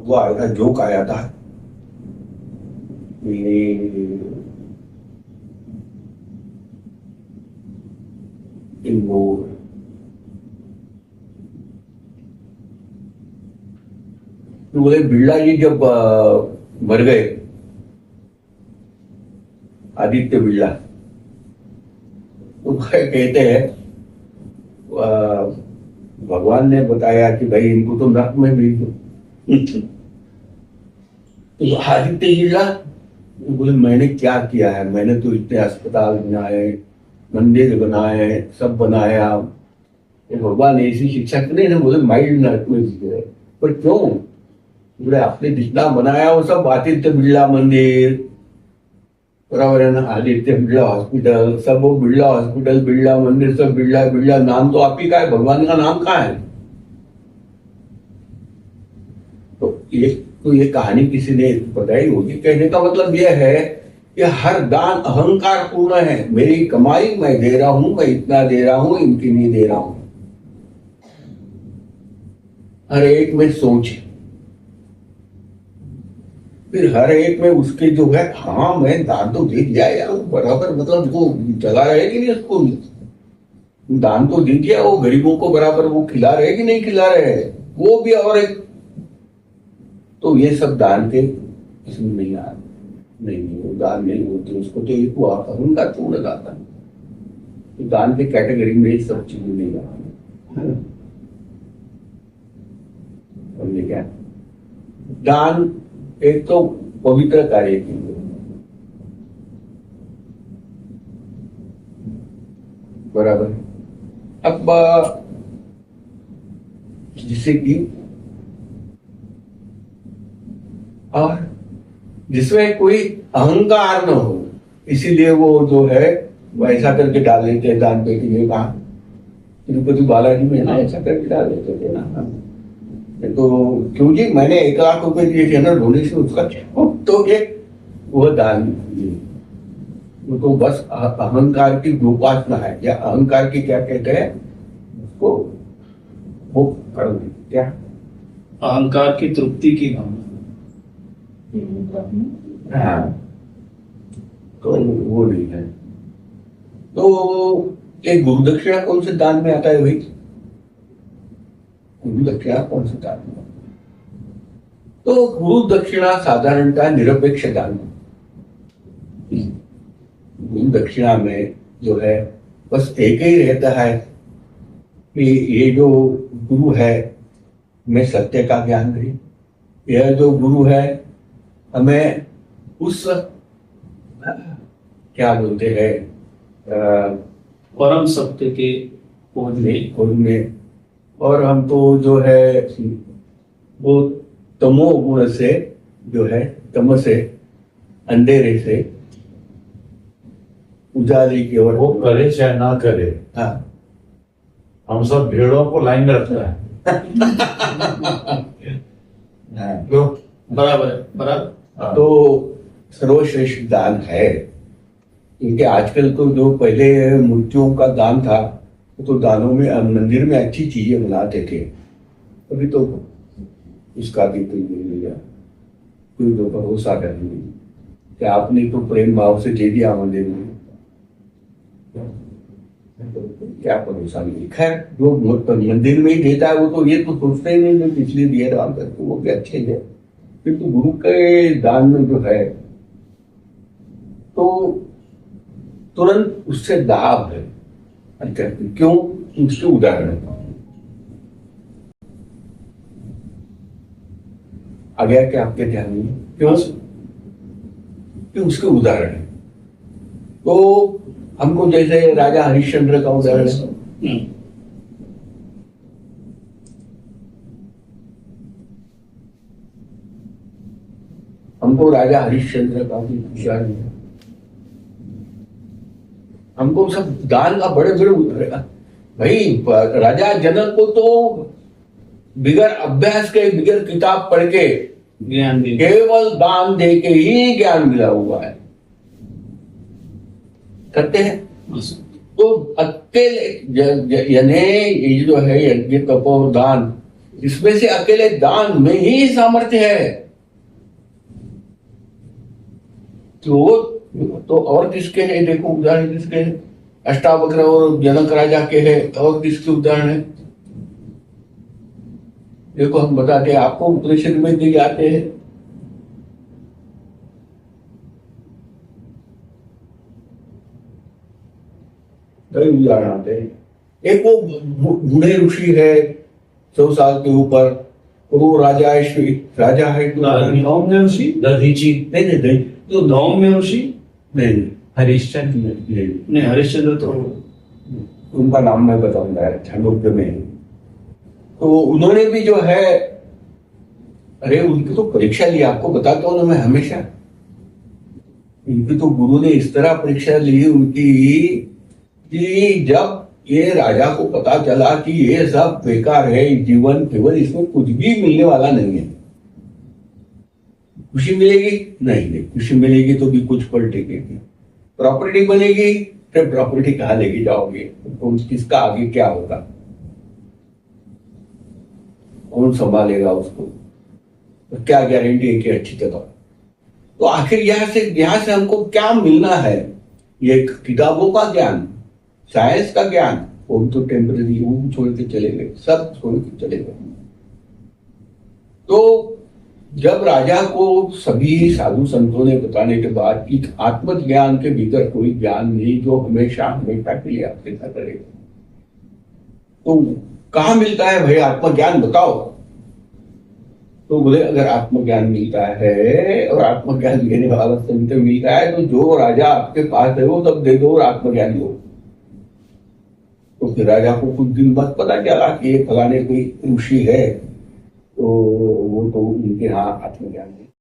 वो आया था, जोक आया था कि वो बोले बिरला जी जब मर गए, आदित्य बिरला, तो कहते हैं भगवान ने बताया कि भाई इनको तो नरक में भेज दो। तो आदित्य बिरला बोले मैंने क्या किया है, मैंने तो इतने अस्पताल बनाए, मंदिर बनाए, सब बनाया, तो भगवान ऐसी शिक्षा नहीं ना। बोले माइंड नरक में भेज रहे, पर क्यों? बोले आपने जितना बनाया वो सब आदित्य बिरला मंदिर, बराबर है ना, आदित्य बिरला हॉस्पिटल, सब वो बिरला हॉस्पिटल, बिरला मंदिर, सब बिरला बिरला, नाम तो आप ही का है, भगवान का नाम कहाँ है? तो ये कहानी किसी ने बताई होगी। कहने का मतलब यह है कि हर दान अहंकार पूर्ण है। मेरी कमाई मैं दे रहा हूं, मैं इतना दे रहा हूं, इनकी नहीं दे रहा हूं। हर एक में सोच, फिर हर एक में उसके जो है, हाँ मैं दान तो दे दिया यार, बराबर, मतलब वो चला रहे कि नहीं, उसको दान तो दे दिया, वो गरीबों को बराबर वो खिला रहे कि नहीं खिला रहे, वो भी और एक। तो ये सब दान के इसमें नहीं आ नहीं, वो दान नहीं होते, उसको तो एक वो अहंकार पूर्ण दाता है, तो दान के कैटेगरी में ये सब चीजें नहीं आती। समझे क्या? दान एक तो पवित्र कार्य के लिए, बराबर। अब जिसे कि और जिसमें कोई अहंकार न हो, इसीलिए वो जो है वो ऐसा करके डाल देते हैं दान पेटी में। कहा तिरुपति बालाजी में ना, ऐसा करके डाल देते थे ना। तो क्यों जी, मैंने 1 लाख रुपए दिए थे ना डोनेशन उसका, तो एक वो दान, वो तो बस अहंकार की उपासना है, या अहंकार की क्या कहते हैं उसको, वो कर क्या, अहंकार की तृप्ति की भावना। हाँ, तो वो नहीं है। तो एक गुरु दक्षिणा कौन से दान में आता है भाई? गुरु दक्षिणा कौन से दान में? तो गुरु दक्षिणा साधारणतः निरपेक्ष दान। गुरु दक्षिणा में जो है बस एक ही रहता है कि ये जो गुरु है हमें सत्य का ज्ञान दे, यह जो गुरु है हमें उस क्या बोलते हैं परम सत्य के खोज में, और हमको जो है वो तमो गुण से, जो है तम से, अंधेरे से उजाले की ओर, वो करे चाहे ना करे, हाँ, हम सब भेड़ों को लाइन रखता है। तो बराबर है, बराबर। तो सर्वश्रेष्ठ दान है, क्योंकि आजकल तो जो पहले मूर्तियों का दान था, तो दानों में मंदिर में अच्छी चीजें बनाते थे, अभी तो उसका भी कोई नहीं लिया, कोई तो भरोसा कर नहीं कि आपने तो प्रेम भाव से दे दिया मंदिर में, क्या भरोसा नहीं। खैर जो मंदिर में ही देता है वो तो ये तो सोचते ही नहीं कि पिछले दिए दान करके वो भी अच्छे है, किंतु गुरु के दान में जो है तो तुरंत उससे लाभ है। अच्छा, क्यों? उसके उदाहरण आ गया क्या आपके ध्यान में? क्यों? कि उसके उदाहरण है। तो हमको जैसे राजा हरिश्चंद्र का उदाहरण है, हमको राजा हरिश्चंद्र का भी उदाहरण है। हमको सब दान का बड़े बड़े उदाहरण, भाई राजा जनक को तो बिगर अभ्यास के, बिगर किताब पढ़ के, ज्ञान दे, केवल दान दे के ही ज्ञान मिला हुआ है। करते हैं तो अकेले यानी ये जो है यज्ञ तपो दान, इसमें से अकेले दान में ही सामर्थ्य है। तो और किसके है? देखो उदाहरण किसके है? अष्टावक्र और जनक राजा के है। और किसके उदाहरण है? देखो हम बताते हैं, आपको उपनिषद में दिए जाते हैं। कई उदाहरण आते हैं। एक वो बूढ़े ऋषि है 100 साल के ऊपर, और वो राजा है धौम्य ऋषि, दधीची, नहीं तो धौम्य ऋषि नहीं हरिश्चंद्र, नहीं, हरिश्चंद्र तो उनका नाम मैं बताऊंगा, छांदोग्य में है। तो उन्होंने भी जो है, अरे उनकी तो परीक्षा ली, आपको बताता हूं ना मैं हमेशा। उनकी तो गुरु ने इस तरह परीक्षा ली उनकी कि जब ये राजा को पता चला कि ये सब बेकार है, जीवन केवल, इसमें कुछ भी मिलने वाला नहीं है। खुशी मिलेगी नहीं, खुशी मिलेगी तो भी कुछ पल टिकेगी। प्रॉपर्टी बनेगी, फिर प्रॉपर्टी कहाँ लेके जाओगे? तो किसका आगे क्या होगा? कौन संभालेगा उसको? तो क्या गारंटी है कि अच्छी तरह? तो आखिर यहां से हमको क्या मिलना है? ये किताबों का ज्ञान, साइंस का ज्ञान, वो भी तो टेम्पररी, वो भी छोड़ के चले गए, सब छोड़ के चले गए। तो जब राजा को सभी साधु संतों ने बताने के बाद कि आत्मज्ञान के भीतर कोई ज्ञान नहीं जो हमेशा हमेशा के लिए आपके साथ रहेगा, तो कहाँ मिलता है भाई आत्मज्ञान, बताओ? तो बोले अगर आत्मज्ञान मिलता है और आत्मज्ञान देने वाला संत मिलता है, तो जो राजा आपके पास है वो तब दे दो और आत्मज्ञान दो। तो फिर राजा को कुछ दिन बाद पता चला कि ये फलाने कोई ऋषि है, तो वो तो उनके यहाँ आत्मज्ञान